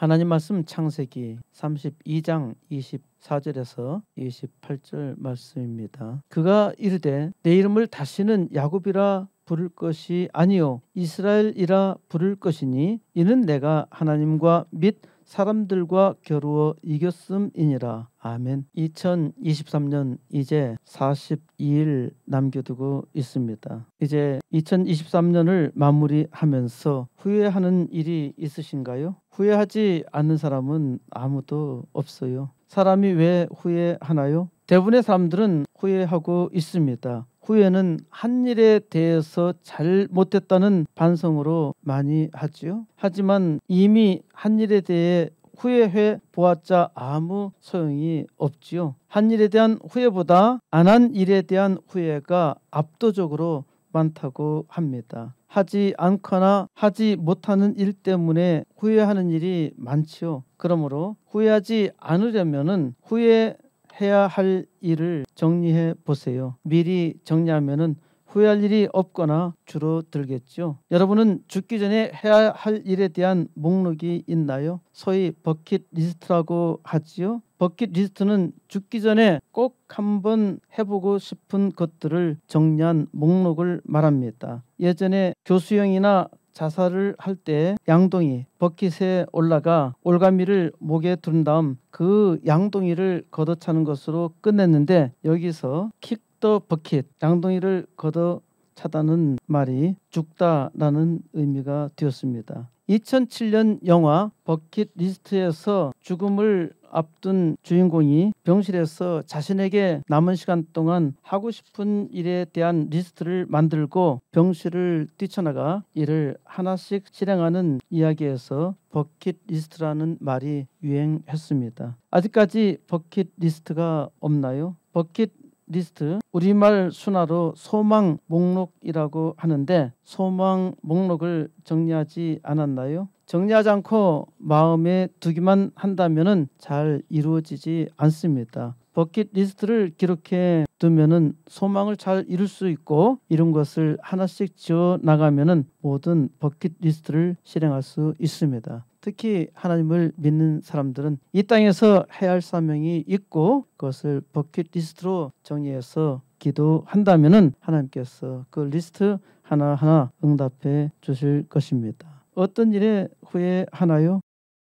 하나님 말씀 창세기 32장 24절에서 28절 말씀입니다. 그가 이르되 내 이름을 다시는 야곱이라 부를 것이 아니요 이스라엘이라 부를 것이니 이는 내가 하나님과 및 사람들과 겨루어 이겼음이니라. 아멘. 2023년 이제 42일 남겨두고 있습니다. 이제 2023년을 마무리하면서 후회하는 일이 있으신가요? 후회하지 않는 사람은 아무도 없어요. 사람이 왜 후회하나요? 대부분의 사람들은 후회하고 있습니다. 후회는 한 일에 대해서 잘못했다는 반성으로 많이 하지요. 하지만 이미 한 일에 대해 후회해 보았자 아무 소용이 없지요. 한 일에 대한 후회보다 안 한 일에 대한 후회가 압도적으로 많다고 합니다. 하지 않거나 하지 못하는 일 때문에 후회하는 일이 많지요. 그러므로 후회하지 않으려면은 후회해야 할 일을 정리해 보세요. 미리 정리하면은 후회할 일이 없거나 줄어들겠죠. 여러분은 죽기 전에 해야 할 일에 대한 목록이 있나요? 소위 버킷리스트라고 하지요. 버킷리스트는 죽기 전에 꼭 한번 해보고 싶은 것들을 정리한 목록을 말합니다. 예전에 교수형이나 자살을 할 때 양동이 버킷에 올라가 올가미를 목에 두른 다음 그 양동이를 걷어차는 것으로 끝냈는데 여기서 킥 더 버킷, 양동이를 걷어차다는 말이 죽다라는 의미가 되었습니다. 2007년 영화 버킷리스트에서 죽음을 앞둔 주인공이 병실에서 자신에게 남은 시간 동안 하고 싶은 일에 대한 리스트를 만들고 병실을 뛰쳐나가 이를 하나씩 실행하는 이야기에서 버킷리스트라는 말이 유행했습니다. 아직까지 버킷리스트가 없나요? 버킷리스트 우리말 순화로 소망 목록이라고 하는데 소망 목록을 정리하지 않았나요? 정리하지 않고 마음에 두기만 한다면은 잘 이루어지지 않습니다. 버킷리스트를 기록해 두면은 소망을 잘 이룰 수 있고 이룬 것을 하나씩 지어 나가면은 모든 버킷리스트를 실행할 수 있습니다. 특히 하나님을 믿는 사람들은 이 땅에서 해야 할 사명이 있고 그것을 버킷리스트로 정리해서 기도한다면은 하나님께서 그 리스트 하나하나 응답해 주실 것입니다. 어떤 일에 후회하나요?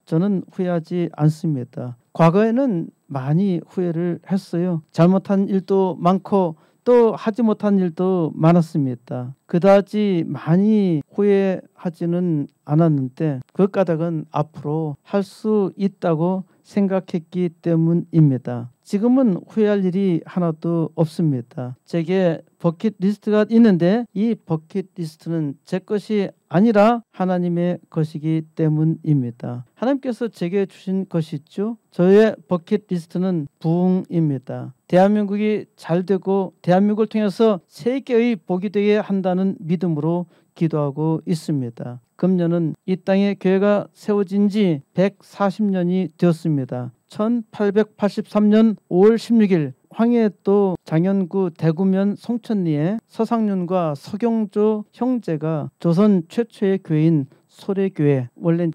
저는 후회하지 않습니다. 과거에는 많이 후회를 했어요. 잘못한 일도 많고 또 하지 못한 일도 많았습니다. 그다지 많이 후회하지는 않았는데 그 까닭은 앞으로 할 수 있다고 생각했기 때문입니다. 지금은 후회할 일이 하나도 없습니다. 제게 버킷리스트가 있는데 이 버킷리스트는 제 것이 아니라 하나님의 것이기 때문입니다. 하나님께서 제게 주신 것이죠. 저의 버킷리스트는 부흥입니다. 대한민국이 잘 되고 대한민국을 통해서 세계의 복이 되게 한다는 믿음으로 기도하고 있습니다. 금년은 이 땅에 교회가 세워진 지 140년이 되었습니다. 1883년 5월 16일 황해도 장현구 대구면 송천리에 서상윤과 서경조 형제가 조선 최초의 교회인 소래교회, 원래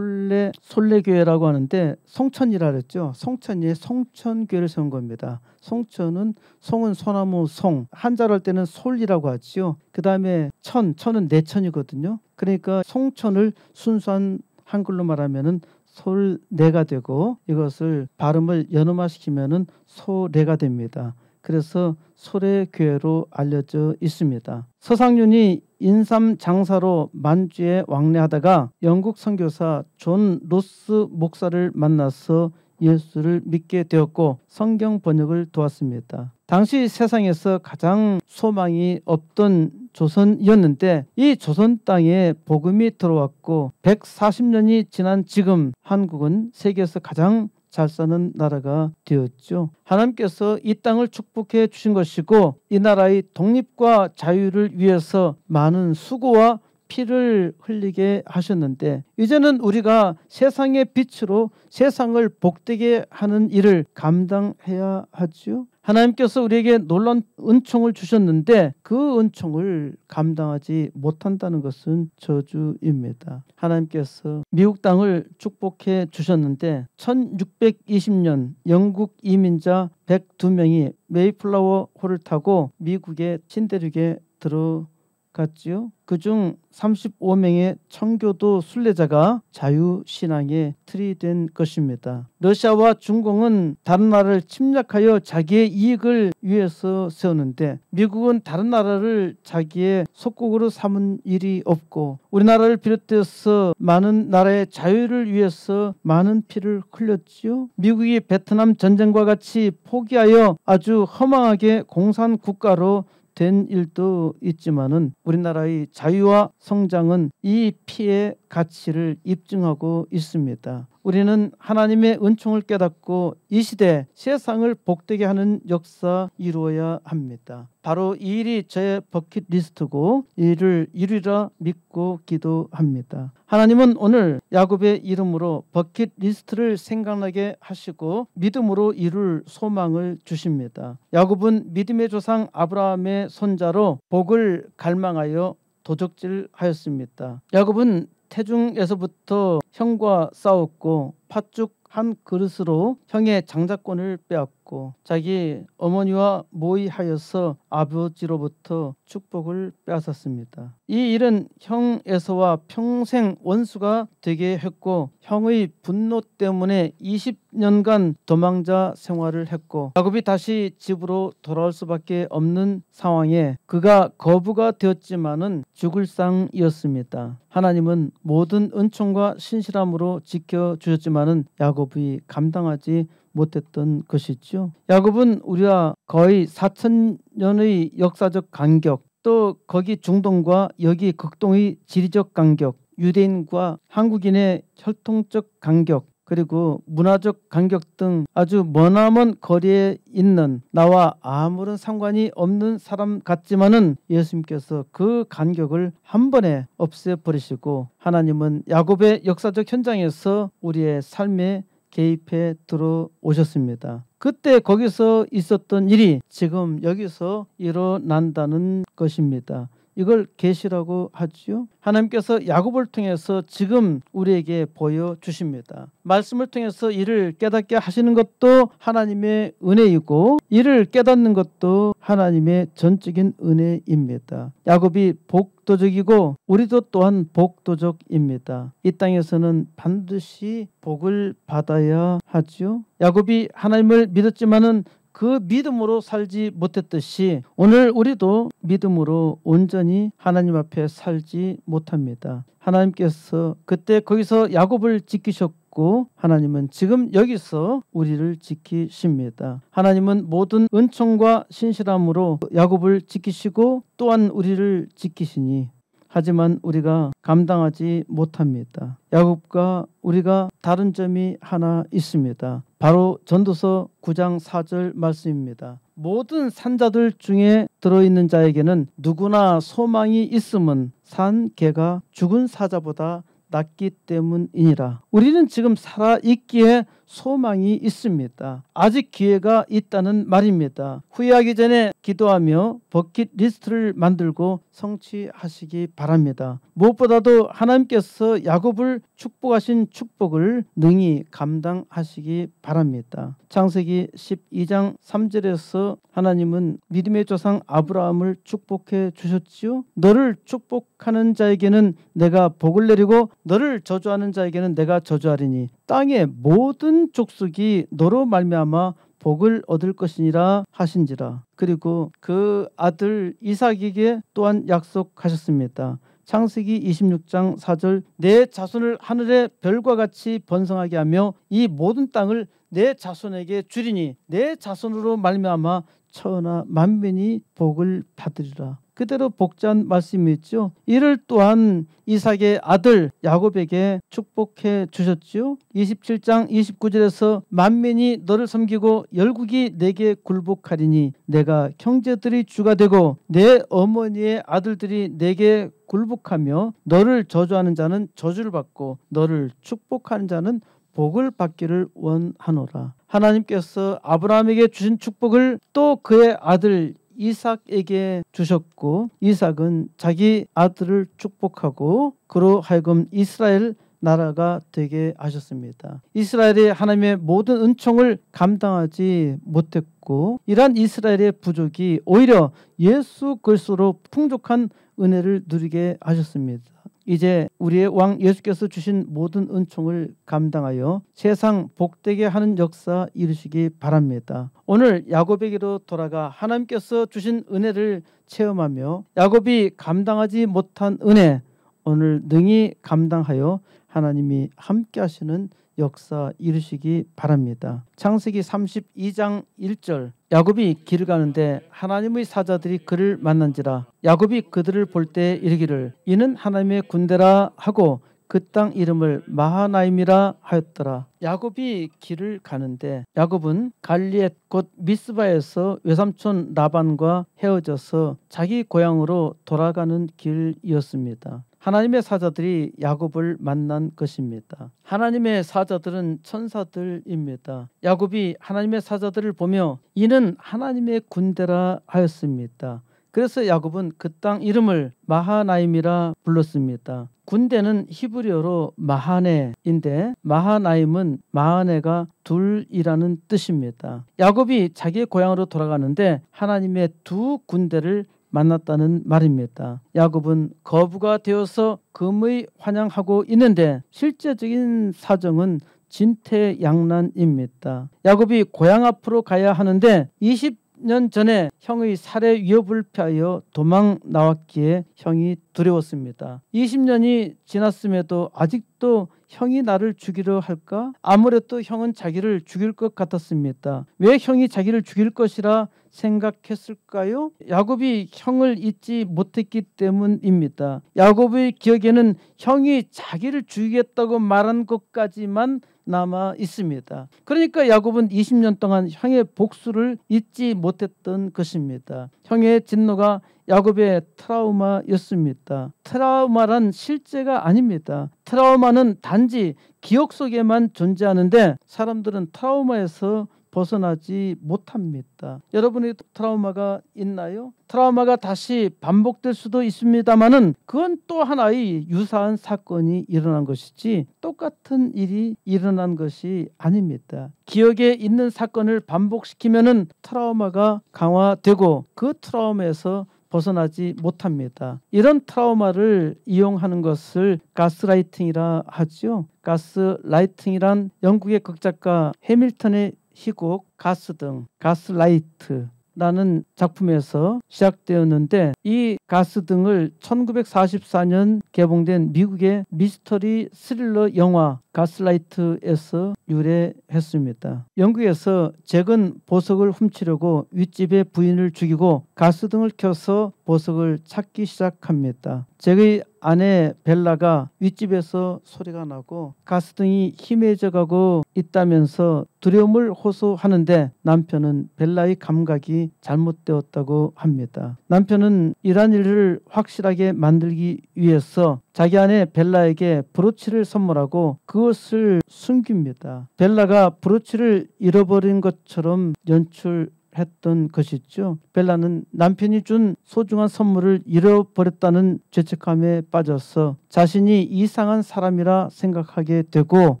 솔래교회라고 하는데 송천이라 그랬죠. 송천리에 송천교회를 세운 겁니다. 송천은 송은 소나무 송, 한자로 할 때는 솔이라고 하지요. 그 다음에 천은 내천이거든요. 그러니까 송천을 순수한 한글로 말하면은 솔내가 되고 이것을 발음을 연음화시키면은 소래가 됩니다. 그래서 소래교회로 알려져 있습니다. 서상윤이 인삼 장사로 만주에 왕래하다가 영국 선교사 존 로스 목사를 만나서 예수를 믿게 되었고 성경 번역을 도왔습니다. 당시 세상에서 가장 소망이 없던 조선이었는데 이 조선 땅에 복음이 들어왔고 140년이 지난 지금 한국은 세계에서 가장 잘 사는 나라가 되었죠. 하나님께서 이 땅을 축복해 주신 것이고 이 나라의 독립과 자유를 위해서 많은 수고와 피를 흘리게 하셨는데 이제는 우리가 세상의 빛으로 세상을 복되게 하는 일을 감당해야 하지요. 하나님께서 우리에게 놀라운 은총을 주셨는데 그 은총을 감당하지 못한다는 것은 저주입니다. 하나님께서 미국 땅을 축복해 주셨는데 1620년 영국 이민자 102명이 메이플라워 호를 타고 미국의 신대륙에 들어갔지요. 그중 35명의 청교도 순례자가 자유신앙에 틀이 된 것입니다. 러시아와 중공은 다른 나라를 침략하여 자기의 이익을 위해서 세우는데 미국은 다른 나라를 자기의 속국으로 삼은 일이 없고 우리나라를 비롯해서 많은 나라의 자유를 위해서 많은 피를 흘렸지요. 미국이 베트남 전쟁과 같이 포기하여 아주 허망하게 공산 국가로 된 일도 있지만은 우리나라의 자유와 성장은 이 피의 가치를 입증하고 있습니다. 우리는 하나님의 은총을 깨닫고 이 시대 세상을 복되게 하는 역사 이루어야 합니다. 바로 이 일이 저의 버킷리스트고 이 일을 이루리라 믿고 기도합니다. 하나님은 오늘 야곱의 이름으로 버킷리스트를 생각나게 하시고 믿음으로 이룰 소망을 주십니다. 야곱은 믿음의 조상 아브라함의 손자로 복을 갈망하여 도적질하였습니다. 야곱은 태중에서부터 형과 싸웠고 팥죽 한 그릇으로 형의 장자권을 빼앗고 자기 어머니와 모의하여서 아버지로부터 축복을 빼앗았습니다. 이 일은 형 에서와 평생 원수가 되게 했고 형의 분노 때문에 20년간 도망자 생활을 했고 야곱이 다시 집으로 돌아올 수밖에 없는 상황에 그가 거부가 되었지만은 죽을 상이었습니다. 하나님은 모든 은총과 신실함으로 지켜주셨지만은 야곱이 감당하지 못했던 것이죠. 야곱은 우리와 거의 4,000년의 역사적 간격, 또 거기 중동과 여기 극동의 지리적 간격, 유대인과 한국인의 혈통적 간격, 그리고 문화적 간격 등 아주 머나먼 거리에 있는 나와 아무런 상관이 없는 사람 같지만은 예수님께서 그 간격을 한 번에 없애버리시고 하나님은 야곱의 역사적 현장에서 우리의 삶에 개입해 들어오셨습니다. 그때 거기서 있었던 일이 지금 여기서 일어난다는 것입니다. 이걸 계시라고 하지요. 하나님께서 야곱을 통해서 지금 우리에게 보여주십니다. 말씀을 통해서 이를 깨닫게 하시는 것도 하나님의 은혜이고 이를 깨닫는 것도 하나님의 전적인 은혜입니다. 야곱이 복도적이고 우리도 또한 복도적입니다. 이 땅에서는 반드시 복을 받아야 하지요. 야곱이 하나님을 믿었지만은 그 믿음으로 살지 못했듯이 오늘 우리도 믿음으로 온전히 하나님 앞에 살지 못합니다. 하나님께서 그때 거기서 야곱을 지키셨고 하나님은 지금 여기서 우리를 지키십니다. 하나님은 모든 은총과 신실함으로 야곱을 지키시고 또한 우리를 지키시니 하지만 우리가 감당하지 못합니다. 야곱과 우리가 다른 점이 하나 있습니다. 바로 전도서 9장 4절 말씀입니다. 모든 산자들 중에 들어있는 자에게는 누구나 소망이 있음은 산 개가 죽은 사자보다 낫기 때문이니라. 우리는 지금 살아있기에 소망이 있습니다. 아직 기회가 있다는 말입니다. 후회하기 전에 기도하며 버킷리스트를 만들고 성취하시기 바랍니다. 무엇보다도 하나님께서 야곱을 축복하신 축복을 능히 감당하시기 바랍니다. 창세기 12장 3절에서 하나님은 믿음의 조상 아브라함을 축복해 주셨지요. 너를 축복하는 자에게는 내가 복을 내리고 너를 저주하는 자에게는 내가 저주하리니 땅의 모든 족속이 너로 말미암아 복을 얻을 것이니라 하신지라. 그리고 그 아들 이삭에게 또한 약속하셨습니다. 창세기 26장 4절 내 자손을 하늘의 별과 같이 번성하게 하며 이 모든 땅을 내 자손에게 주리니 내 자손으로 말미암아 천하 만민이 복을 받으리라. 그대로 복잡한 말씀이 있죠. 이를 또한 이삭의 아들 야곱에게 축복해 주셨지요. 27장 29절에서 만민이 너를 섬기고 열국이 내게 굴복하리니 내가 형제들이 주가 되고 내 어머니의 아들들이 내게 굴복하며 너를 저주하는 자는 저주를 받고 너를 축복하는 자는 복을 받기를 원하노라. 하나님께서 아브라함에게 주신 축복을 또 그의 아들 이삭에게 주셨고 이삭은 자기 아들을 축복하고 그로 하여금 이스라엘 나라가 되게 하셨습니다. 이스라엘이 하나님의 모든 은총을 감당하지 못했고 이러한 이스라엘의 부족이 오히려 예수 그리스도로 풍족한 은혜를 누리게 하셨습니다. 이제 우리의 왕 예수께서 주신 모든 은총을 감당하여 세상 복되게 하는 역사 이루시기 바랍니다. 오늘 야곱에게로 돌아가 하나님께서 주신 은혜를 체험하며 야곱이 감당하지 못한 은혜 오늘 능히 감당하여 하나님이 함께 하시는 역사 이루시기 바랍니다. 창세기 32장 1절 야곱이 길을 가는데 하나님의 사자들이 그를 만난지라 야곱이 그들을 볼 때 이르기를 이는 하나님의 군대라 하고 그 땅 이름을 마하나임이라 하였더라. 야곱이 길을 가는데 야곱은 갈리앗 곧 미스바에서 외삼촌 라반과 헤어져서 자기 고향으로 돌아가는 길이었습니다. 하나님의 사자들이 야곱을 만난 것입니다. 하나님의 사자들은 천사들입니다. 야곱이 하나님의 사자들을 보며 이는 하나님의 군대라 하였습니다. 그래서 야곱은 그 땅 이름을 마하나임이라 불렀습니다. 군대는 히브리어로 마하네인데 마하나임은 마하네가 둘이라는 뜻입니다. 야곱이 자기의 고향으로 돌아가는데 하나님의 두 군대를 만났다는 말입니다. 야곱은 거부가 되어서 금의 환영하고 있는데 실제적인 사정은 진퇴양난입니다. 야곱이 고향 앞으로 가야 하는데 20년 전에 형의 살해 위협을 피하여 도망 나왔기에 형이 두려웠습니다. 20년이 지났음에도 아직도 형이 나를 죽이려 할까? 아무래도 형은 자기를 죽일 것 같았습니다. 왜 형이 자기를 죽일 것이라 생각했을까요? 야곱이 형을 잊지 못했기 때문입니다. 야곱의 기억에는 형이 자기를 죽이겠다고 말한 것까지만 남아 있습니다. 그러니까 야곱은 20년 동안 형의 복수를 잊지 못했던 것입니다. 형의 진노가 야곱의 트라우마였습니다. 트라우마란 실제가 아닙니다. 트라우마는 단지 기억 속에만 존재하는데 사람들은 트라우마에서 벗어나지 못합니다. 여러분의 트라우마가 있나요? 트라우마가 다시 반복될 수도 있습니다만은 그건 또 하나의 유사한 사건이 일어난 것이지 똑같은 일이 일어난 것이 아닙니다. 기억에 있는 사건을 반복시키면은 트라우마가 강화되고 그 트라우마에서 벗어나지 못합니다. 이런 트라우마를 이용하는 것을 가스라이팅이라 하죠. 가스라이팅이란 영국의 극작가 해밀턴의 희곡 가스등, 가스라이트라는 작품에서 시작되었는데 이 가스등을 1944년 개봉된 미국의 미스터리 스릴러 영화 가스라이트에서 유래했습니다. 영국에서 잭은 보석을 훔치려고 윗집의 부인을 죽이고 가스등을 켜서 보석을 찾기 시작합니다. 잭의 아내 벨라가 윗집에서 소리가 나고 가스등이 희미해져가고 있다면서 두려움을 호소하는데 남편은 벨라의 감각이 잘못되었다고 합니다. 남편은 이러한 일을 확실하게 만들기 위해서 자기 아내 벨라에게 브로치를 선물하고 그것을 숨깁니다. 벨라가 브로치를 잃어버린 것처럼 연출했던 것이죠. 벨라는 남편이 준 소중한 선물을 잃어버렸다는 죄책감에 빠져서 자신이 이상한 사람이라 생각하게 되고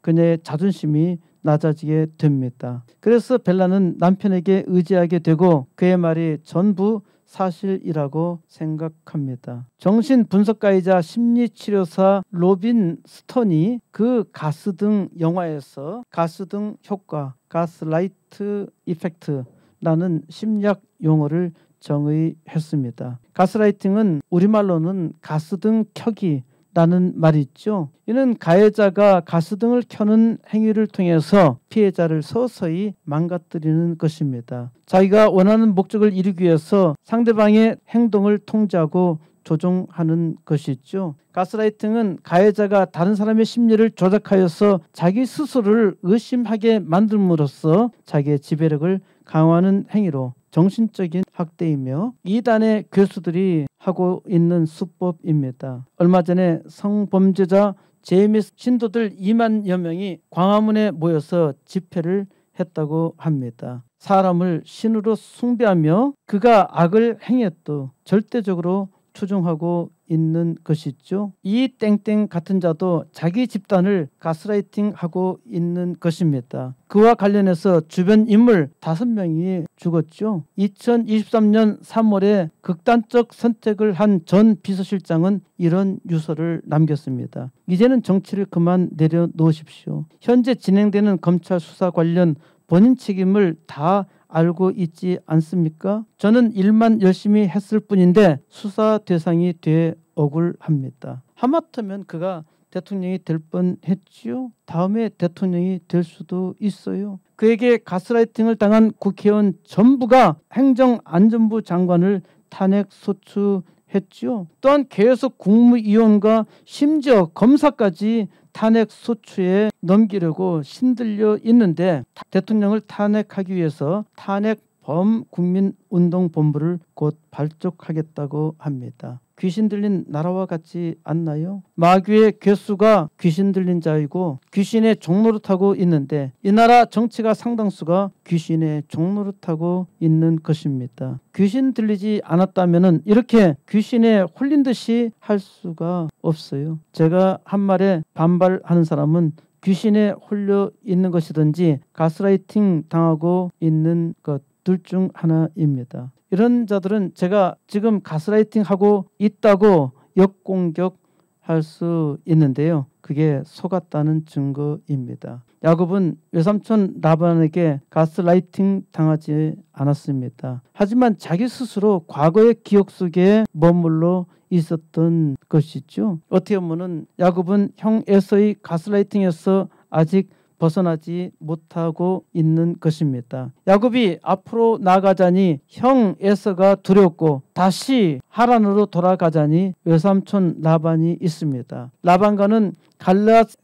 그녀의 자존심이 낮아지게 됩니다. 그래서 벨라는 남편에게 의지하게 되고 그의 말이 전부 사실이라고 생각합니다. 정신분석가이자 심리치료사 로빈 스톤이 그 가스등 영화에서 가스등 효과, 가스라이트 이펙트라는 심리학 용어를 정의했습니다. 가스라이팅은 우리말로는 가스등 켜기 라는 말이 있죠. 이는 가해자가 가스등을 켜는 행위를 통해서 피해자를 서서히 망가뜨리는 것입니다. 자기가 원하는 목적을 이루기 위해서 상대방의 행동을 통제하고 조종하는 것이죠. 가스라이팅은 가해자가 다른 사람의 심리를 조작하여서 자기 스스로를 의심하게 만듦으로써 자기의 지배력을 강화하는 행위로 정신적인 학대이며 이단의 교수들이 하고 있는 수법입니다. 얼마 전에 성범죄자 제이미 신도들 2만여 명이 광화문에 모여서 집회를 했다고 합니다. 사람을 신으로 숭배하며 그가 악을 행했도 절대적으로 추종하고 있는 것이죠. 이 땡땡 같은 자도 자기 집단을 가스라이팅하고 있는 것입니다. 그와 관련해서 주변 인물 5명이 죽었죠. 2023년 3월에 극단적 선택을 한 전 비서실장은 이런 유서를 남겼습니다. 이제는 정치를 그만 내려놓으십시오. 현재 진행되는 검찰 수사 관련 본인 책임을 다 알고 있지 않습니까? 저는 일만 열심히 했을 뿐인데 수사 대상이 돼 억울합니다. 하마터면 그가 대통령이 될 뻔했지요. 다음에 대통령이 될 수도 있어요. 그에게 가스라이팅을 당한 국회의원 전부가 행정안전부 장관을 탄핵 소추했지요. 또한 계속 국무위원과 심지어 검사까지 탄핵 소추에 넘기려고 신들려 있는데 대통령을 탄핵하기 위해서 탄핵 범국민운동본부를 곧 발족하겠다고 합니다. 귀신 들린 나라와 같지 않나요? 마귀의 괴수가 귀신 들린 자이고 귀신의 종노릇하고 있는데 이 나라 정치가 상당수가 귀신의 종노릇하고 있는 것입니다. 귀신 들리지 않았다면 이렇게 귀신에 홀린 듯이 할 수가 없어요. 제가 한 말에 반발하는 사람은 귀신에 홀려 있는 것이든지 가스라이팅 당하고 있는 것 둘 중 하나입니다. 이런 자들은 제가 지금 가스라이팅하고 있다고 역공격할 수 있는데요. 그게 속았다는 증거입니다. 야곱은 외삼촌 라반에게 가스라이팅 당하지 않았습니다. 하지만 자기 스스로 과거의 기억 속에 머물러 있었던 것이죠. 어떻게 보면 야곱은 형 에서의 가스라이팅에서 아직 벗어나지 못하고 있는 것입니다. 야곱이 앞으로 나아가자니 형 에서가 두렵고 다시 하란으로 돌아가자니 외삼촌 라반이 있습니다. 라반과는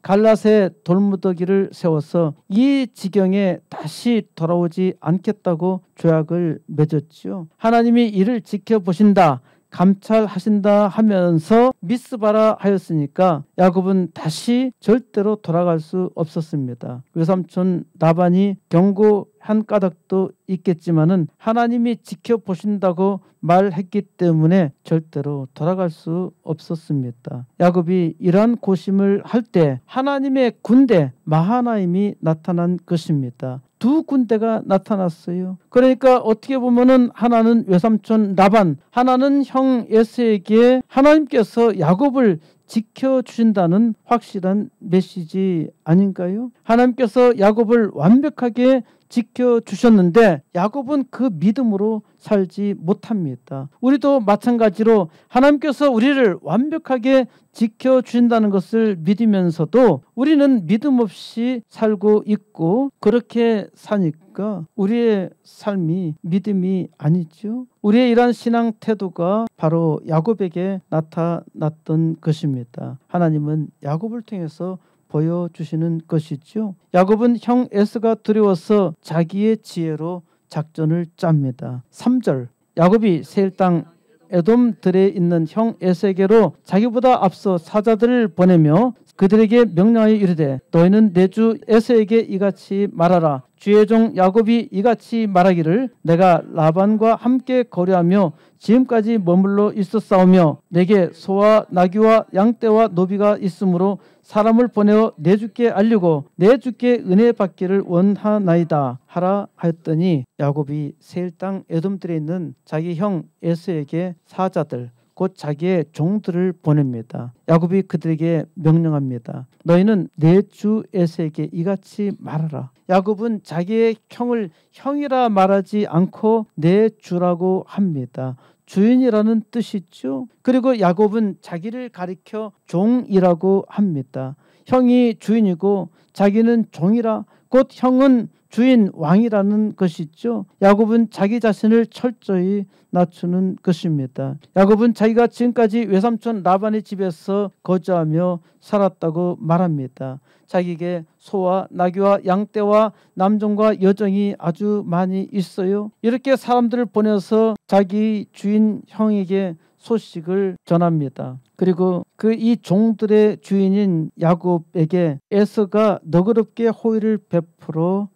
갈랏의 돌무더기를 세워서 이 지경에 다시 돌아오지 않겠다고 조약을 맺었지요. 하나님이 이를 지켜보신다, 감찰하신다 하면서 미스바라 하였으니까 야곱은 다시 절대로 돌아갈 수 없었습니다. 외삼촌 라반이 경고한 까닭도 있겠지만은 하나님이 지켜보신다고 말했기 때문에 절대로 돌아갈 수 없었습니다. 야곱이 이러한 고심을 할 때 하나님의 군대 마하나임이 나타난 것입니다. 2 군대가 나타났어요. 그러니까 어떻게 보면은 하나는 외삼촌 라반, 하나는 형 에서에게 하나님께서 야곱을 지켜주신다는 확실한 메시지 아닌가요? 하나님께서 야곱을 완벽하게 지켜주셨는데 야곱은 그 믿음으로 살지 못합니다. 우리도 마찬가지로 하나님께서 우리를 완벽하게 지켜주신다는 것을 믿으면서도 우리는 믿음 없이 살고 있고 그렇게 사니까 우리의 삶이 믿음이 아니죠. 우리의 이러한 신앙 태도가 바로 야곱에게 나타났던 것입니다. 하나님은 야곱을 통해서 보여주시는 것이죠. 야곱은 형 에서가 두려워서 자기의 지혜로 작전을 짭니다. 3절 야곱이 세일 땅 에돔들에 있는 형 에서에게로 자기보다 앞서 사자들을 보내며 그들에게 명령하여 이르되 너희는 내 주 에서에게 이같이 말하라. 주의 종 야곱이 이같이 말하기를 내가 라반과 함께 거류하며 지금까지 머물러 있었사오며 내게 소와 나귀와 양떼와 노비가 있으므로 사람을 보내어 내 주께 알리고 내 주께 은혜 받기를 원하나이다 하라 하였더니 야곱이 세일 땅 에돔들에 있는 자기 형 에서에게 사자들 곧 자기의 종들을 보냅니다. 야곱이 그들에게 명령합니다. 너희는 내 주 에서에게 이같이 말하라. 야곱은 자기의 형을 형이라 말하지 않고 내 주라고 합니다. 주인이라는 뜻이죠. 그리고 야곱은 자기를 가리켜 종이라고 합니다. 형이 주인이고 자기는 종이라 곧 형은 주인 왕이라는 것이죠. 야곱은 자기 자신을 철저히 낮추는 것입니다. 야곱은 자기가 지금까지 외삼촌 라반의 집에서 거주하며 살았다고 말합니다. 자기에게 소와 나귀와 양떼와 남종과 여종이 아주 많이 있어요. 이렇게 사람들을 보내서 자기 주인 형에게 소식을 전합니다. 그리고 이 종들의 주인인 야곱에게 에서가 너그럽게 호의를 베풀어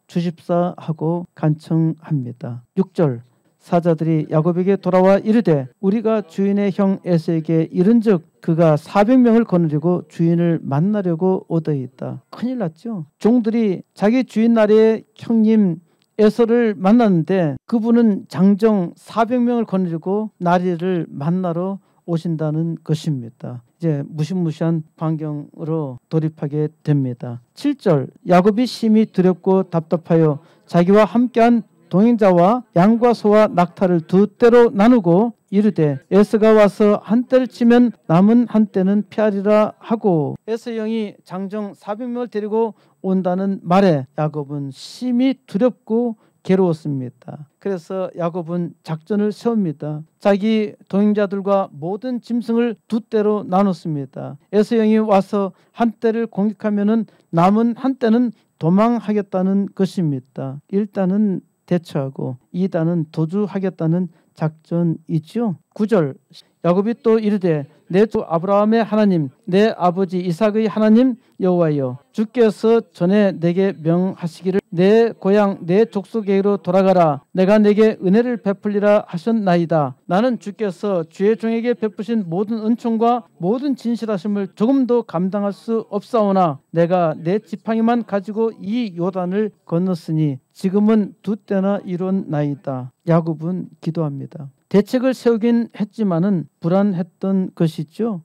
주십사 하고 간청합니다. 6절 사자들이 야곱에게 돌아와 이르되 우리가 주인의 형 에서에게 이른즉 그가 400명을 거느리고 주인을 만나려고 오더이다. 큰일 났죠. 종들이 자기 주인 나라의 형님 에서를 만났는데 그분은 장정 400명을 거느리고 나리를 만나러 오신다는 것입니다. 이제 무시무시한 광경으로 돌입하게 됩니다. 7절 야곱이 심히 두렵고 답답하여 자기와 함께한 동행자와 양과 소와 낙타를 두 떼로 나누고 이르되 에서가 와서 한 떼를 치면 남은 한 떼는 피하리라 하고 에서 형이 장정 400명을 데리고 온다는 말에 야곱은 심히 두렵고 괴로웠습니다. 그래서 야곱은 작전을 세웁니다. 자기 동행자들과 모든 짐승을 두 떼로 나눴습니다. 에서 형이 와서 한 떼를 공격하면은 남은 한 떼는 도망하겠다는 것입니다. 1단은 대처하고 2단은 도주하겠다는 작전이죠. 9절 야곱이 또 이르되 내 주 아브라함의 하나님 내 아버지 이삭의 하나님 여호와여 주께서 전에 내게 명하시기를 내 고향 내 족속에게로 돌아가라 내가 내게 은혜를 베풀리라 하셨나이다. 나는 주께서 주의 종에게 베푸신 모든 은총과 모든 진실하심을 조금도 감당할 수 없사오나 내가 내 지팡이만 가지고 이 요단을 건넜으니 지금은 두 때나 이룬나이다. 야곱은 기도합니다. 대책을 세우긴 했지만은 불안했던 것이죠.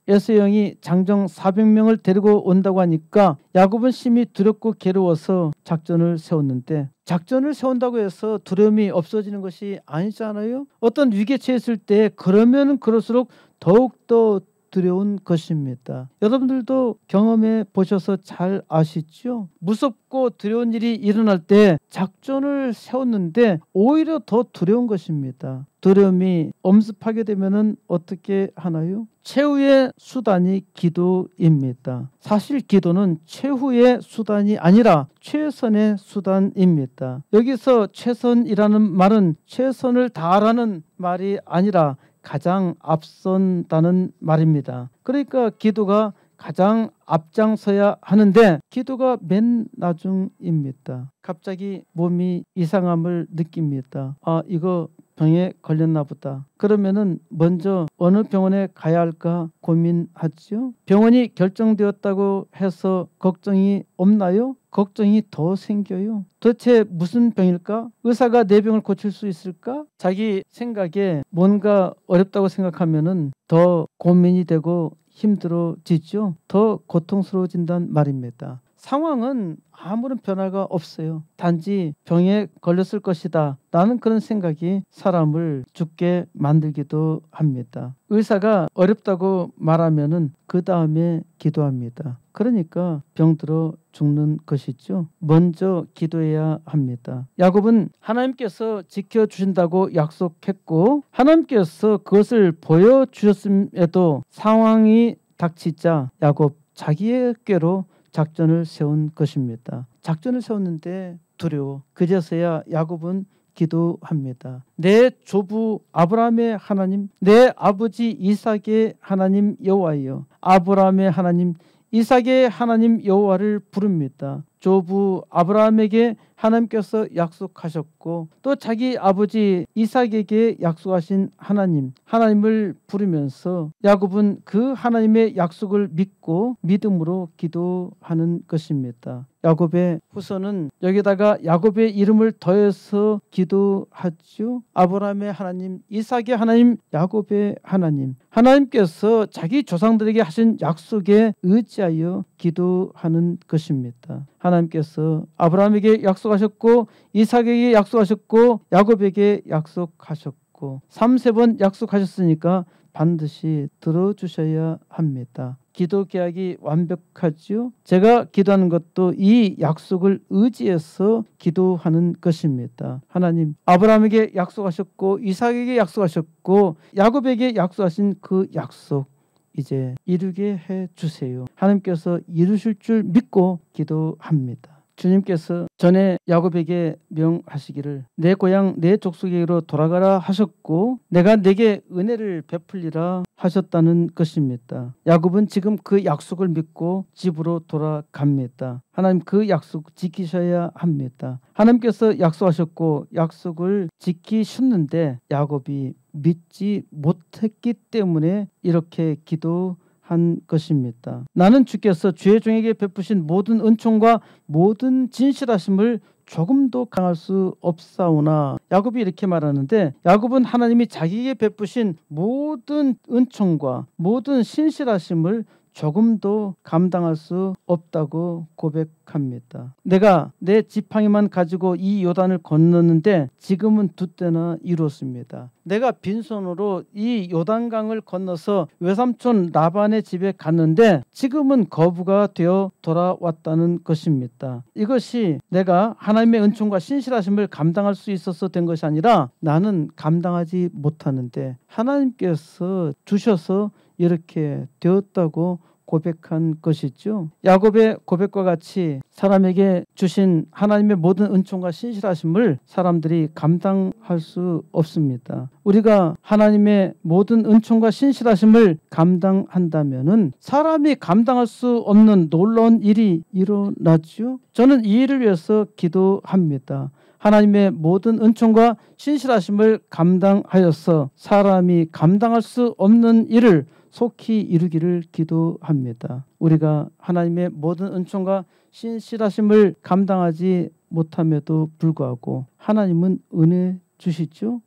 에서 형이 장정 400명을 데리고 온다고 하니까 야곱은 심히 두렵고 괴로워서 작전을 세웠는데 작전을 세운다고 해서 두려움이 없어지는 것이 아니잖아요. 어떤 위기에 처했을 때 그러면 그럴수록 더욱더 두려운 것입니다. 여러분들도 경험해 보셔서 잘 아시죠? 무섭고 두려운 일이 일어날 때 작전을 세웠는데 오히려 더 두려운 것입니다. 두려움이 엄습하게 되면 어떻게 하나요? 최후의 수단이 기도입니다. 사실 기도는 최후의 수단이 아니라 최선의 수단입니다. 여기서 최선이라는 말은 최선을 다하라는 말이 아니라 가장 앞선다는 말입니다. 그러니까 기도가 가장 앞장서야 하는데 기도가 맨 나중입니다. 갑자기 몸이 이상함을 느낍니다. 이거 병에 걸렸나 보다. 그러면은 먼저 어느 병원에 가야 할까 고민하죠. 병원이 결정되었다고 해서 걱정이 없나요? 걱정이 더 생겨요. 도대체 무슨 병일까? 의사가 내 병을 고칠 수 있을까? 자기 생각에 뭔가 어렵다고 생각하면은 더 고민이 되고 힘들어지죠. 더 고통스러워진단 말입니다. 상황은 아무런 변화가 없어요. 단지 병에 걸렸을 것이다 라는 그런 생각이 사람을 죽게 만들기도 합니다. 의사가 어렵다고 말하면은 그 다음에 기도합니다. 그러니까 병들어 죽는 것이죠. 먼저 기도해야 합니다. 야곱은 하나님께서 지켜주신다고 약속했고 하나님께서 그것을 보여주셨음에도 상황이 닥치자 야곱 자기에게로 작전을 세운 것입니다. 작전을 세웠는데 두려워. 그제서야 야곱은 기도합니다. 내 조부 아브라함의 하나님, 내 아버지 이삭의 하나님 여호와여. 아브라함의 하나님, 이삭의 하나님 여호와를 부릅니다. 조부 아브라함에게 하나님께서 약속하셨고 또 자기 아버지 이삭에게 약속하신 하나님을 부르면서 야곱은 그 하나님의 약속을 믿고 믿음으로 기도하는 것입니다. 야곱의 후손은 여기다가 야곱의 이름을 더해서 기도하죠. 아브라함의 하나님, 이삭의 하나님, 야곱의 하나님. 하나님께서 자기 조상들에게 하신 약속에 의지하여 기도하는 것입니다. 하나님께서 아브라함에게 약속하셨고 이삭에게 약속하셨고 야곱에게 약속하셨고 약속하셨고 3번 약속하셨으니까 반드시 들어주셔야 합니다. 기도 계약이 완벽하지요. 제가 기도하는 것도 이 약속을 의지해서 기도하는 것입니다. 하나님 아브라함에게 약속하셨고 이삭에게 약속하셨고 야곱에게 약속하신 그 약속 이제 이루게 해주세요. 하나님께서 이루실 줄 믿고 기도합니다. 주님께서 전에 야곱에게 명하시기를 내 고향 내 족속에게로 돌아가라 하셨고 내가 내게 은혜를 베풀리라 하셨다는 것입니다. 야곱은 지금 그 약속을 믿고 집으로 돌아갑니다. 하나님 그 약속 지키셔야 합니다. 하나님께서 약속하셨고 약속을 지키셨는데 야곱이 믿지 못했기 때문에 이렇게 한 것입니다. 나는 주께서 주의 종에게 베푸신 모든 은총과 모든 진실하심을 조금도 강할 수 없사오나 야곱이 이렇게 말하는데 야곱은 하나님이 자기에게 베푸신 모든 은총과 모든 신실하심을 조금도 감당할 수 없다고 고백합니다. 내가 내 지팡이만 가지고 이 요단을 건넜는데 지금은 두 때나 이루었습니다. 내가 빈손으로 이 요단강을 건너서 외삼촌 라반의 집에 갔는데 지금은 거부가 되어 돌아왔다는 것입니다. 이것이 내가 하나님의 은총과 신실하심을 감당할 수 있어서 된 것이 아니라 나는 감당하지 못하는데 하나님께서 주셔서 이렇게 되었다고 고백한 것이죠. 야곱의 고백과 같이 사람에게 주신 하나님의 모든 은총과 신실하심을 사람들이 감당할 수 없습니다. 우리가 하나님의 모든 은총과 신실하심을 감당한다면은 사람이 감당할 수 없는 놀라운 일이 일어나죠. 저는 이 일을 위해서 기도합니다. 하나님의 모든 은총과 신실하심을 감당하여서 사람이 감당할 수 없는 일을 속히 이루기를 기도합니다. 우리가 하나님의 모든 은총과 신실하심을 감당하지 못함에도 불구하고 하나님은 은혜 주시죠.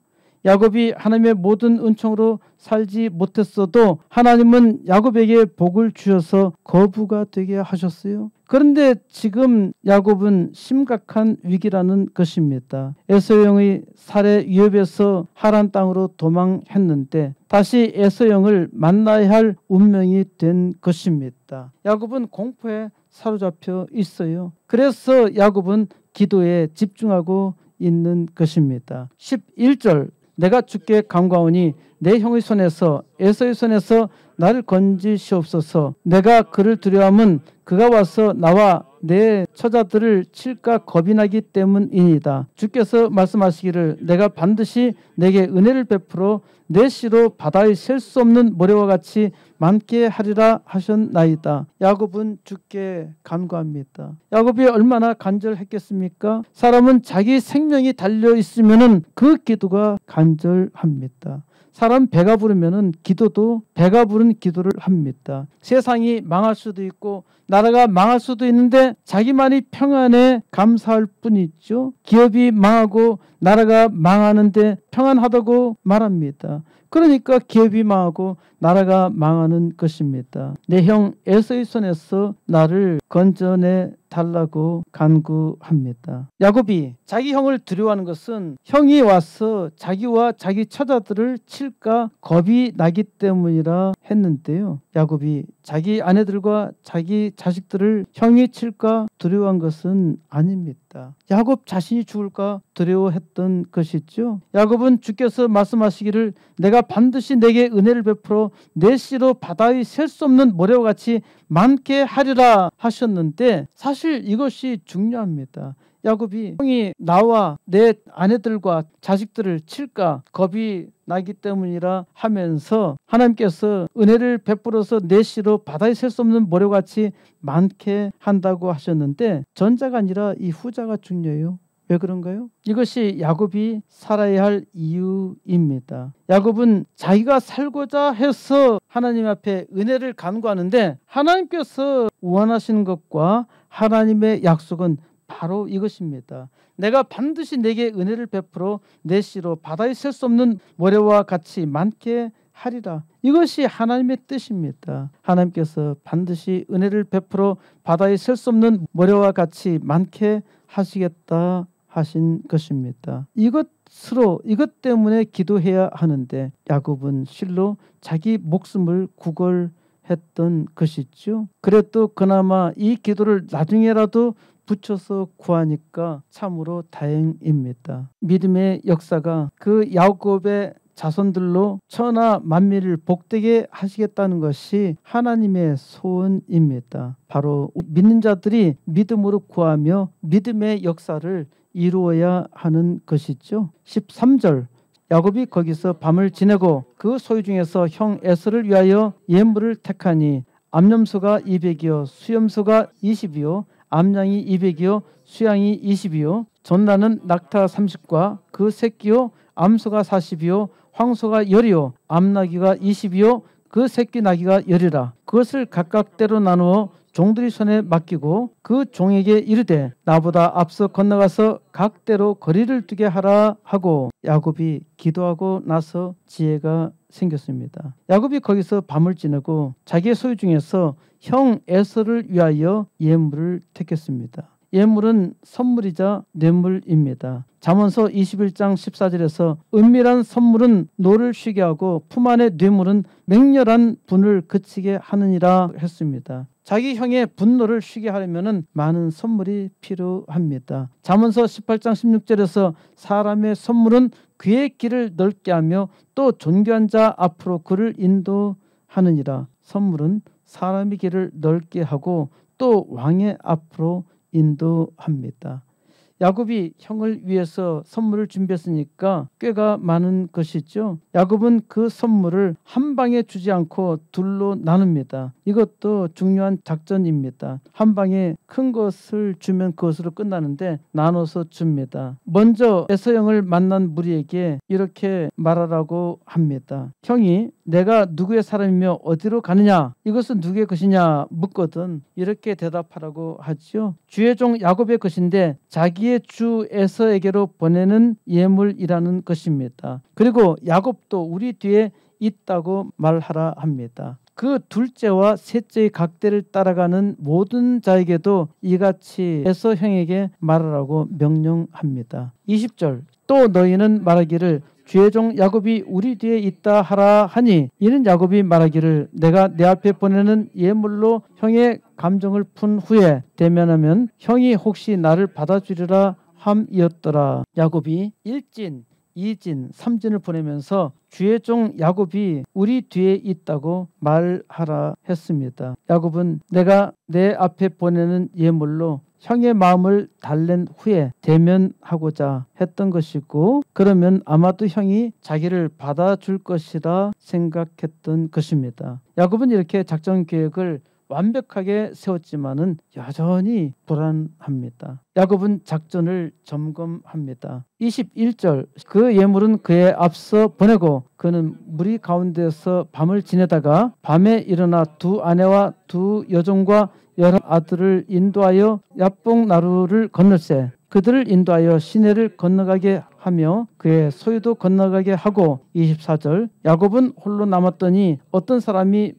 야곱이 하나님의 모든 은총으로 살지 못했어도 하나님은 야곱에게 복을 주셔서 거부가 되게 하셨어요. 그런데 지금 야곱은 심각한 위기라는 것입니다. 에서 형의 살해 위협에서 하란 땅으로 도망했는데 다시 에서 형을 만나야 할 운명이 된 것입니다. 야곱은 공포에 사로잡혀 있어요. 그래서 야곱은 기도에 집중하고 있는 것입니다. 11절 내가 주께 간구하오니 내 형의 손에서 에서의 손에서 나를 건지시옵소서. 내가 그를 두려워함은 그가 와서 나와 내 처자들을 칠까 겁이 나기 때문이니이다. 주께서 말씀하시기를 내가 반드시 내게 은혜를 베풀어 내 씨로 바다에 셀 수 없는 모래와 같이 많게 하리라 하셨나이다. 야곱은 주께 간구합니다. 야곱이 얼마나 간절했겠습니까? 사람은 자기 생명이 달려 있으면은 그 기도가 간절합니다. 사람 배가 부르면은 기도도 배가 부른 기도를 합니다. 세상이 망할 수도 있고 나라가 망할 수도 있는데 자기만이 평안에 감사할 뿐이죠. 기업이 망하고 나라가 망하는데 평안하다고 말합니다. 그러니까 기업이 망하고 나라가 망하는 것입니다. 내 형 에서의 손에서 나를 건져내 달라고 간구합니다. 야곱이 자기 형을 두려워하는 것은 형이 와서 자기와 자기 처자들을 칠까 겁이 나기 때문이라 했는데요. 야곱이 자기 아내들과 자기 자식들을 형이 칠까 두려워한 것은 아닙니다. 야곱 자신이 죽을까 두려워했던 것이죠. 야곱은 주께서 말씀하시기를 내가 반드시 내게 은혜를 베풀어 내 씨로 바다에 셀 수 없는 모래와 같이 많게 하리라 하셨는데 사실 이것이 중요합니다. 야곱이 형이 나와 내 아내들과 자식들을 칠까 겁이 나기 때문이라 하면서 하나님께서 은혜를 베풀어서 내 씨로 바다에 셀 수 없는 모래같이 많게 한다고 하셨는데 전자가 아니라 이 후자가 중요해요. 왜 그런가요? 이것이 야곱이 살아야 할 이유입니다. 야곱은 자기가 살고자 해서 하나님 앞에 은혜를 간구하는데 하나님께서 원하시는 것과 하나님의 약속은 바로 이것입니다. 내가 반드시 내게 은혜를 베풀어 내 씨로 바다에 셀 수 없는 모래와 같이 많게 하리라. 이것이 하나님의 뜻입니다. 하나님께서 반드시 은혜를 베풀어 바다에 셀 수 없는 모래와 같이 많게 하시겠다 하신 것입니다. 이것 때문에 기도해야 하는데 야곱은 실로 자기 목숨을 구걸했던 것이죠. 그래도 그나마 이 기도를 나중에라도 붙여서 구하니까 참으로 다행입니다. 믿음의 역사가 그 야곱의 자손들로 천하 만민을 복되게 하시겠다는 것이 하나님의 소원입니다. 바로 믿는 자들이 믿음으로 구하며 믿음의 역사를 이루어야 하는 것이죠. 13절 야곱이 거기서 밤을 지내고 그 소유 중에서 형 에서를 위하여 예물을 택하니 암염소가 200이요 수염소가 20이요 암양이 200이요 수양이 20이요 전나는 낙타 30과 그 새끼요 암소가 40이요 황소가 10이요 암나귀가 20이요 그 새끼 나귀가 10이라. 그것을 각각 때로 나누어 종들이 손에 맡기고 그 종에게 이르되 나보다 앞서 건너가서 각대로 거리를 두게 하라 하고 야곱이 기도하고 나서 지혜가 생겼습니다. 야곱이 거기서 밤을 지내고 자기의 소유 중에서 형 에서를 위하여 예물을 택했습니다. 예물은 선물이자 뇌물입니다. 잠언서 21장 14절에서 은밀한 선물은 노를 쉬게 하고 품 안의 뇌물은 맹렬한 분을 그치게 하느니라 했습니다. 자기 형의 분노를 쉬게 하려면 많은 선물이 필요합니다. 잠언서 18장 16절에서 사람의 선물은 그의 길을 넓게 하며 또 존귀한 자 앞으로 그를 인도하느니라. 선물은 사람의 길을 넓게 하고 또 왕의 앞으로 인도합니다. 야곱이 형을 위해서 선물을 준비했으니까 꽤가 많은 것이죠. 야곱은 그 선물을 한 방에 주지 않고 둘로 나눕니다. 이것도 중요한 작전입니다. 한 방에 큰 것을 주면 그것으로 끝나는데 나눠서 줍니다. 먼저 에서 형을 만난 무리에게 이렇게 말하라고 합니다. 형이 내가 누구의 사람이며 어디로 가느냐 이것은 누구의 것이냐 묻거든 이렇게 대답하라고 하지요. 주의 종 야곱의 것인데 자기의 주 에서에게로 보내는 예물이라는 것입니다. 그리고 야곱도 우리 뒤에 있다고 말하라 합니다. 그 둘째와 셋째의 각대를 따라가는 모든 자에게도 이같이 에서 형에게 말하라고 명령합니다. 20절 또 너희는 말하기를 주의 종 야곱이 우리 뒤에 있다 하라 하니 이는 야곱이 말하기를 내가 내 앞에 보내는 예물로 형의 감정을 푼 후에 대면하면 형이 혹시 나를 받아주리라 함이었더라. 야곱이 1진, 2진, 3진을 보내면서 주의 종 야곱이 우리 뒤에 있다고 말하라 했습니다. 야곱은 내가 내 앞에 보내는 예물로 형의 마음을 달랜 후에 대면하고자 했던 것이고 그러면 아마도 형이 자기를 받아줄 것이라 생각했던 것입니다. 야곱은 이렇게 작전 계획을 완벽하게 세웠지만은 여전히 불안합니다. 야곱은 작전을 점검합니다. 21절 그 예물은 그의 앞서 보내고 그는 무리 가운데서 밤을 지내다가 밤에 일어나 두 아내와 두 여종과 여러 아들을 인도하여 야복 나루를 건널세 그들을 인도하여 시내를 건너가게 하며 그의 소유도 건너가게 하고 24절 야곱은 홀로 남았더니 어떤 사람이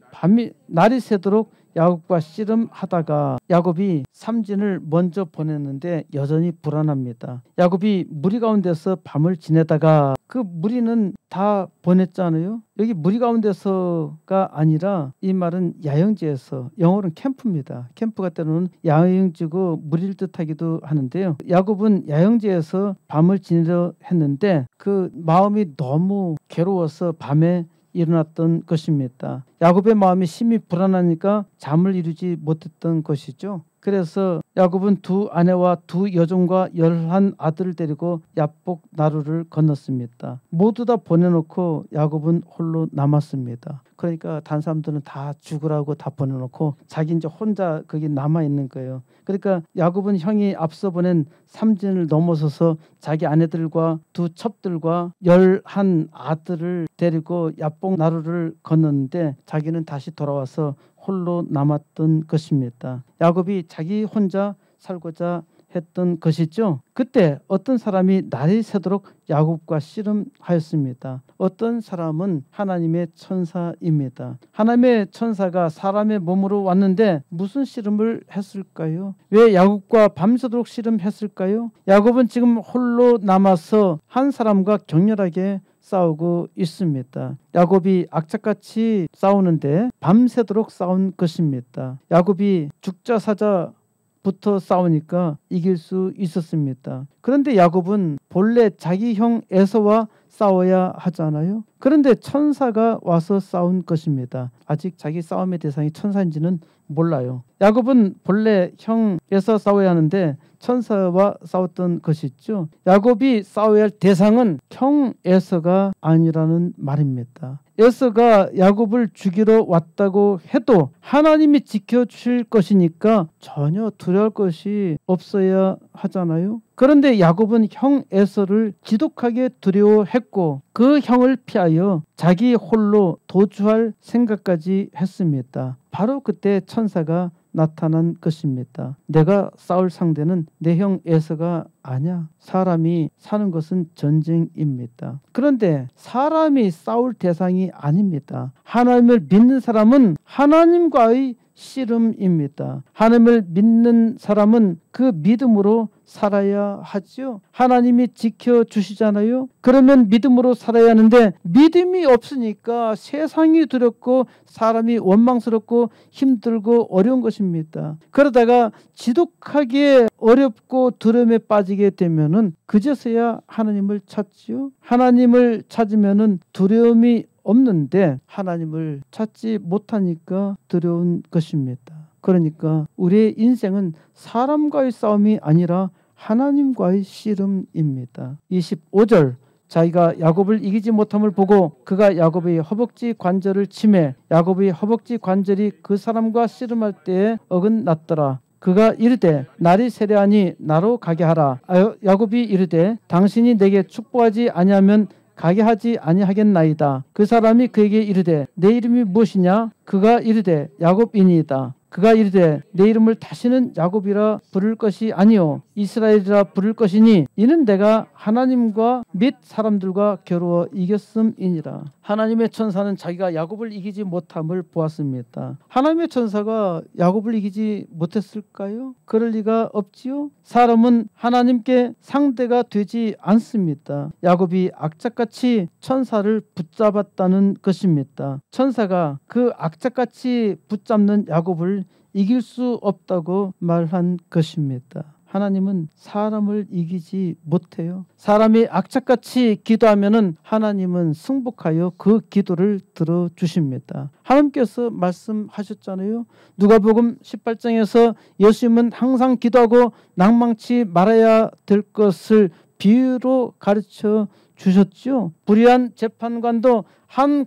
날이 새도록 야곱과 씨름하다가 야곱이 삼진을 먼저 보냈는데 여전히 불안합니다. 야곱이 무리 가운데서 밤을 지내다가 그 무리는 다 보냈잖아요. 여기 무리 가운데서가 아니라 이 말은 야영지에서 영어로는 캠프입니다. 캠프가 때로는 야영지고 무리를 뜻하기도 하는데요. 야곱은 야영지에서 밤을 지내려 했는데 그 마음이 너무 괴로워서 밤에 일어났던 것입니다. 야곱의 마음이 심히 불안하니까 잠을 이루지 못했던 것이죠. 그래서 야곱은 두 아내와 두 여종과 11 아들을 데리고 야복 나루를 건넜습니다. 모두 다 보내놓고 야곱은 홀로 남았습니다. 그러니까 다른 사람들은 다 죽으라고 다 보내놓고 자기 이제 혼자 거기 남아있는 거예요. 그러니까 야곱은 형이 앞서 보낸 삼진을 넘어서서 자기 아내들과 두 첩들과 11 아들을 데리고 야복 나루를 건넜는데 자기는 다시 돌아와서 홀로 남았던 것입니다. 야곱이 자기 혼자 살고자 했던 것이죠. 그때 어떤 사람이 날이 새도록 야곱과 씨름하였습니다. 어떤 사람은 하나님의 천사입니다. 하나님의 천사가 사람의 몸으로 왔는데 무슨 씨름을 했을까요? 왜 야곱과 밤새도록 씨름했을까요? 야곱은 지금 홀로 남아서 한 사람과 격렬하게 싸우고 있습니다. 야곱이 악착같이 싸우는데 밤새도록 싸운 것입니다. 야곱이 죽자 사자부터 싸우니까 이길 수 있었습니다. 그런데 야곱은 본래 자기 형 에서와 싸워야 하잖아요. 그런데 천사가 와서 싸운 것입니다. 아직 자기 싸움의 대상이 천사인지는 몰라요. 야곱은 본래 형 에서 싸워야 하는데 천사와 싸웠던 것이죠. 야곱이 싸워야 할 대상은 형 에서가 아니라는 말입니다. 에서가 야곱을 죽이러 왔다고 해도 하나님이 지켜주실 것이니까 전혀 두려울 것이 없어야 하잖아요. 그런데 야곱은 형 에서를 지독하게 두려워했고 그 형을 피하여 자기 홀로 도주할 생각까지 했습니다. 바로 그때 천사가 나타난 것입니다. 내가 싸울 상대는 내 형 에서가 아니야. 사람이 사는 것은 전쟁입니다. 그런데 사람이 싸울 대상이 아닙니다. 하나님을 믿는 사람은 하나님과의 씨름입니다. 하나님을 믿는 사람은 그 믿음으로 살아야 하죠. 하나님이 지켜주시잖아요. 그러면 믿음으로 살아야 하는데 믿음이 없으니까 세상이 두렵고 사람이 원망스럽고 힘들고 어려운 것입니다. 그러다가 지독하게 어렵고 두려움에 빠지게 되면은 그제서야 하나님을 찾지요. 하나님을 찾으면은 두려움이 없는데 하나님을 찾지 못하니까 두려운 것입니다. 그러니까 우리의 인생은 사람과의 싸움이 아니라 하나님과의 씨름입니다. 25절 자기가 야곱을 이기지 못함을 보고 그가 야곱의 허벅지 관절을 치매 야곱의 허벅지 관절이 그 사람과 씨름할 때에 어긋났더라. 그가 이르되 날이 세려하니 나로 가게 하라. 야곱이 이르되 당신이 내게 축복하지 아니하면 가게 하지 아니하겠나이다. 그 사람이 그에게 이르되 내 이름이 무엇이냐? 그가 이르되 야곱이니이다. 그가 이르되 내 이름을 다시는 야곱이라 부를 것이 아니요 이스라엘이라 부를 것이니 이는 내가 하나님과 및 사람들과 겨루어 이겼음이니라. 하나님의 천사는 자기가 야곱을 이기지 못함을 보았습니다. 하나님의 천사가 야곱을 이기지 못했을까요? 그럴 리가 없지요. 사람은 하나님께 상대가 되지 않습니다. 야곱이 악착같이 천사를 붙잡았다는 것입니다. 천사가 그 악착같이 붙잡는 야곱을 이길 수 없다고 말한 것입니다. 하나님은 사람을 이기지 못해요. 사람이 악착같이 기도하면은 하나님은 승복하여 그 기도를 들어주십니다. 하나님께서 말씀하셨잖아요. 누가복음 18장에서 예수님은 항상 기도하고 낭망치 말아야 될 것을 비유로 가르쳐 주셨죠. 불의한 재판관도 한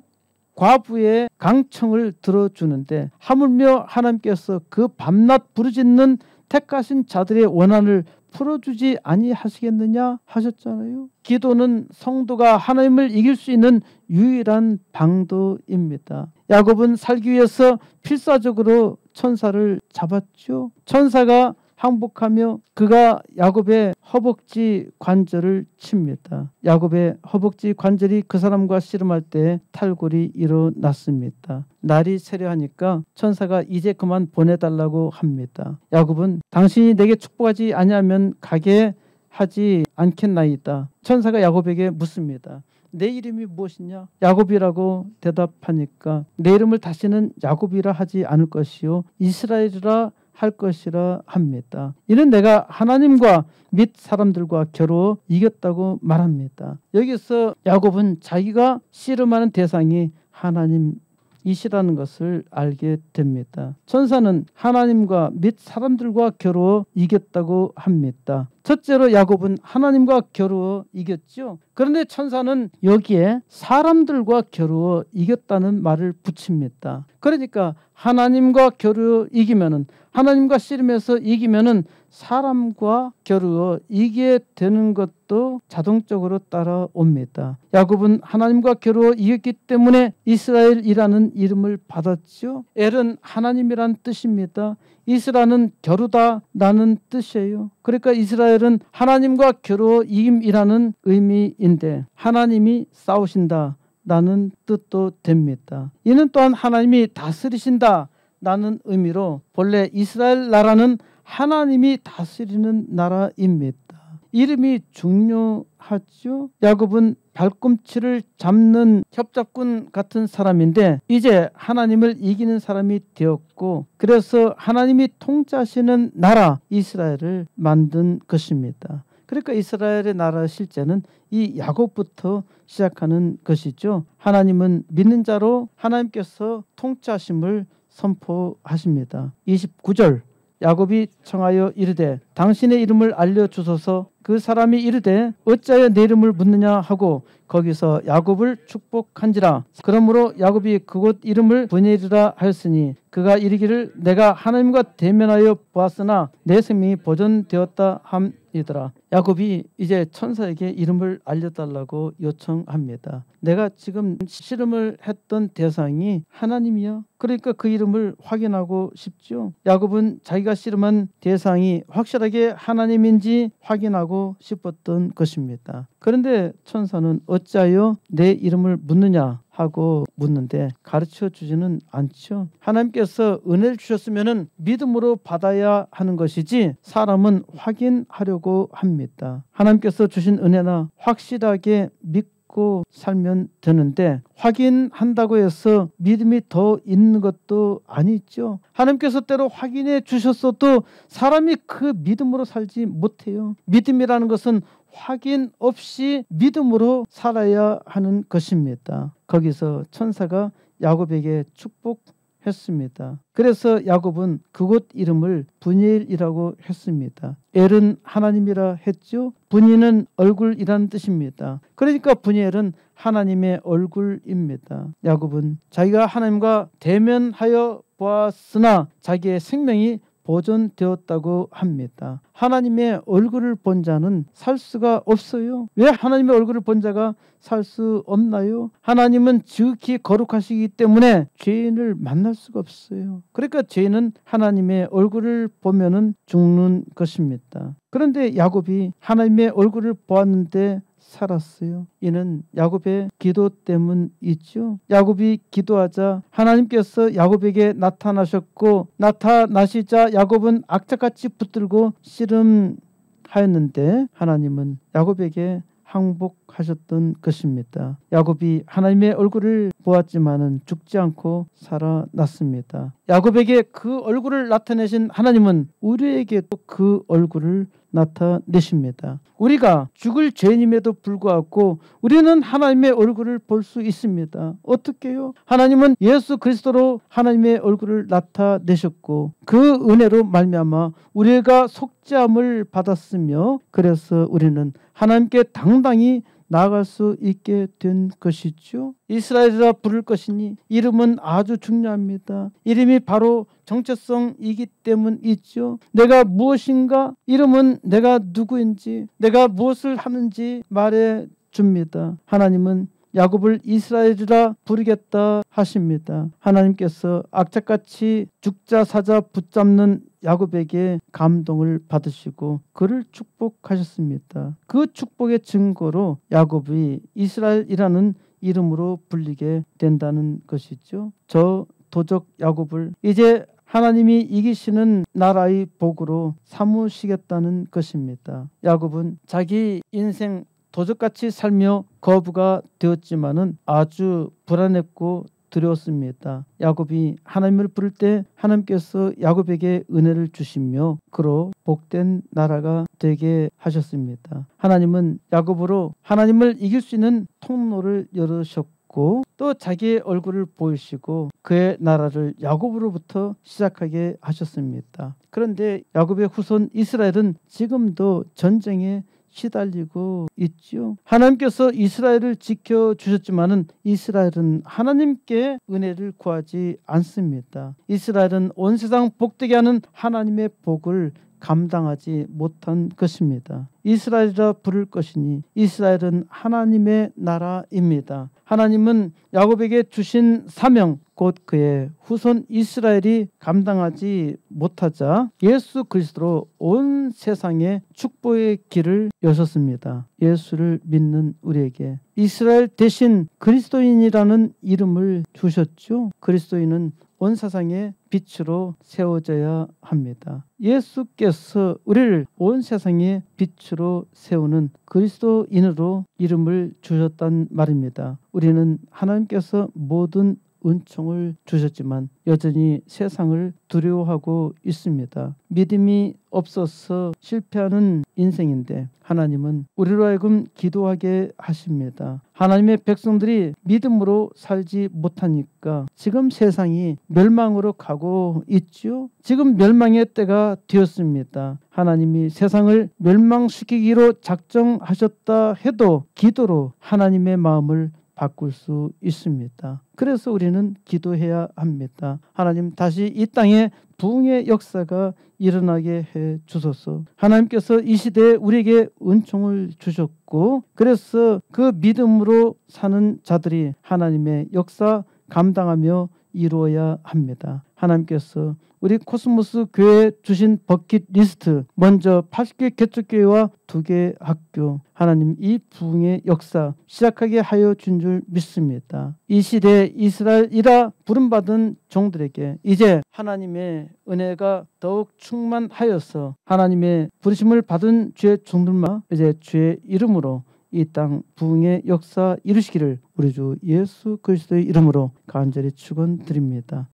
과부의 강청을 들어주는데 하물며 하나님께서 그 밤낮 부르짖는 택하신 자들의 원한을 풀어주지 아니하시겠느냐 하셨잖아요. 기도는 성도가 하나님을 이길 수 있는 유일한 방도입니다. 야곱은 살기 위해서 필사적으로 천사를 잡았죠. 천사가 항복하며 그가 야곱의 허벅지 관절을 칩니다. 야곱의 허벅지 관절이 그 사람과 씨름할 때 탈골이 일어났습니다. 날이 세려하니까 천사가 이제 그만 보내달라고 합니다. 야곱은 당신이 내게 축복하지 아니하면 가게 하지 않겠나이다. 천사가 야곱에게 묻습니다. 내 이름이 무엇이냐? 야곱이라고 대답하니까 내 이름을 다시는 야곱이라 하지 않을 것이요 이스라엘이라 할 것이라 합니다. 이는 내가 하나님과 및 사람들과 겨루어 이겼다고 말합니다. 여기서 야곱은 자기가 씨름하는 대상이 하나님이시라는 것을 알게 됩니다. 천사는 하나님과 및 사람들과 겨루어 이겼다고 합니다. 첫째로 야곱은 하나님과 겨루어 이겼죠. 그런데 천사는 여기에 사람들과 겨루어 이겼다는 말을 붙입니다. 그러니까 하나님과 겨루어 이기면은 하나님과 씨름해서 이기면은 사람과 겨루어 이기게 되는 것도 자동적으로 따라옵니다. 야곱은 하나님과 겨루어 이겼기 때문에 이스라엘이라는 이름을 받았죠. 엘은 하나님이란 뜻입니다. 이스라는 겨루다라는 뜻이에요. 그러니까 이스라엘은 하나님과 겨루어 이김이라는 의미인데 하나님이 싸우신다라는 뜻도 됩니다. 이는 또한 하나님이 다스리신다라는 의미로 본래 이스라엘 나라는 하나님이 다스리는 나라입니다. 이름이 중요하죠. 야곱은 발꿈치를 잡는 협잡꾼 같은 사람인데 이제 하나님을 이기는 사람이 되었고 그래서 하나님이 통치하시는 나라 이스라엘을 만든 것입니다. 그러니까 이스라엘의 나라 실제는 이 야곱부터 시작하는 것이죠. 하나님은 믿는 자로 하나님께서 통치하심을 선포하십니다. 29절 야곱이 청하여 이르되 당신의 이름을 알려주소서. 그 사람이 이르되 어찌하여 내 이름을 묻느냐 하고 거기서 야곱을 축복한지라. 그러므로 야곱이 그곳 이름을 브니엘이라 하였으니 그가 이르기를 내가 하나님과 대면하여 보았으나 내 생명이 보존되었다 함이더라. 야곱이 이제 천사에게 이름을 알려달라고 요청합니다. 내가 지금 씨름을 했던 대상이 하나님이야. 그러니까 그 이름을 확인하고 싶죠. 야곱은 자기가 씨름한 대상이 확실하게 하나님인지 확인하고 싶었던 것입니다. 그런데 천사는 어찌하여 내 이름을 묻느냐 하고 묻는데 가르쳐 주지는 않죠. 하나님께서 은혜를 주셨으면 믿음으로 받아야 하는 것이지 사람은 확인하려고 합니다. 하나님께서 주신 은혜나 확실하게 믿고 살면 되는데 확인한다고 해서 믿음이 더 있는 것도 아니죠. 하나님께서 때로 확인해 주셨어도 사람이 그 믿음으로 살지 못해요. 믿음이라는 것은 확인 없이 믿음으로 살아야 하는 것입니다. 거기서 천사가 야곱에게 축복했습니다. 그래서 야곱은 그곳 이름을 브니엘이라고 했습니다. 엘은 하나님이라 했죠. 브니는 얼굴이라는 뜻입니다. 그러니까 브니엘은 하나님의 얼굴입니다. 야곱은 자기가 하나님과 대면하여 보았으나 자기의 생명이 보존되었다고 합니다. 하나님의 얼굴을 본 자는 살 수가 없어요. 왜 하나님의 얼굴을 본 자가 살 수 없나요? 하나님은 지극히 거룩하시기 때문에 죄인을 만날 수가 없어요. 그러니까 죄인은 하나님의 얼굴을 보면은 죽는 것입니다. 그런데 야곱이 하나님의 얼굴을 보았는데 살았어요. 이는 야곱의 기도 때문이죠. 야곱이 기도하자 하나님께서 야곱에게 나타나셨고 나타나시자 야곱은 악착같이 붙들고 씨름하였는데 하나님은 야곱에게 항복하셨던 것입니다. 야곱이 하나님의 얼굴을 보았지만은 죽지 않고 살아났습니다. 야곱에게 그 얼굴을 나타내신 하나님은 우리에게도 그 얼굴을 나타내십니다. 우리가 죽을 죄인임에도 불구하고 우리는 하나님의 얼굴을 볼 수 있습니다. 어떻게요? 하나님은 예수 그리스도로 하나님의 얼굴을 나타내셨고 그 은혜로 말미암아 우리가 속죄함을 받았으며 그래서 우리는 하나님께 당당히 나아갈 수 있게 된 것이죠. 이스라엘이라 부를 것이니 이름은 아주 중요합니다. 이름이 바로 정체성이기 때문이죠. 내가 무엇인가? 이름은 내가 누구인지 내가 무엇을 하는지 말해 줍니다. 하나님은 야곱을 이스라엘이라 부르겠다 하십니다. 하나님께서 악착같이 죽자 사자 붙잡는 야곱에게 감동을 받으시고 그를 축복하셨습니다. 그 축복의 증거로 야곱이 이스라엘이라는 이름으로 불리게 된다는 것이죠. 저 도적 야곱을 이제 하나님이 이기시는 나라의 복으로 삼으시겠다는 것입니다. 야곱은 자기 인생 도적같이 살며 거부가 되었지만은 아주 불안했고 두려웠습니다. 야곱이 하나님을 부를 때 하나님께서 야곱에게 은혜를 주시며 그로 복된 나라가 되게 하셨습니다. 하나님은 야곱으로 하나님을 이길 수 있는 통로를 열으셨고 또 자기의 얼굴을 보이시고 그의 나라를 야곱으로부터 시작하게 하셨습니다. 그런데 야곱의 후손 이스라엘은 지금도 전쟁에 시달리고 있죠. 하나님께서 이스라엘을 지켜주셨지만은 이스라엘은 하나님께 은혜를 구하지 않습니다. 이스라엘은 온 세상 복되게 하는 하나님의 복을 감당하지 못한 것입니다. 이스라엘이라 부를 것이니 이스라엘은 하나님의 나라입니다. 하나님은 야곱에게 주신 사명 곧 그의 후손 이스라엘이 감당하지 못하자 예수 그리스도로 온 세상에 축복의 길을 여셨습니다. 예수를 믿는 우리에게 이스라엘 대신 그리스도인이라는 이름을 주셨죠. 그리스도인은 온 세상의 빛으로 세워져야 합니다. 예수께서 우리를 온 세상의 빛으로 세우는 그리스도인으로 이름을 주셨단 말입니다. 우리는 하나님께서 모든 은총을 주셨지만 여전히 세상을 두려워하고 있습니다. 믿음이 없어서 실패하는 인생인데 하나님은 우리로 하여금 기도하게 하십니다. 하나님의 백성들이 믿음으로 살지 못하니까 지금 세상이 멸망으로 가고 있죠. 지금 멸망의 때가 되었습니다. 하나님이 세상을 멸망시키기로 작정하셨다 해도 기도로 하나님의 마음을 바꿀 수 있습니다. 그래서 우리는 기도해야 합니다. 하나님 다시 이 땅에 부흥의 역사가 일어나게 해 주소서. 하나님께서 이 시대에 우리에게 은총을 주셨고 그래서 그 믿음으로 사는 자들이 하나님의 역사 감당하며 이루어야 합니다. 하나님께서 우리 코스모스 교회에 주신 버킷리스트 먼저 80개 개척교회와 2개 학교 하나님 이 부흥의 역사 시작하게 하여 준 줄 믿습니다. 이 시대에 이스라엘이라 부름받은 종들에게 이제 하나님의 은혜가 더욱 충만하여서 하나님의 부르심을 받은 주의 종들만 이제 주의 이름으로 이 땅 부흥의 역사 이루시기를 우리 주 예수 그리스도의 이름으로 간절히 축원드립니다.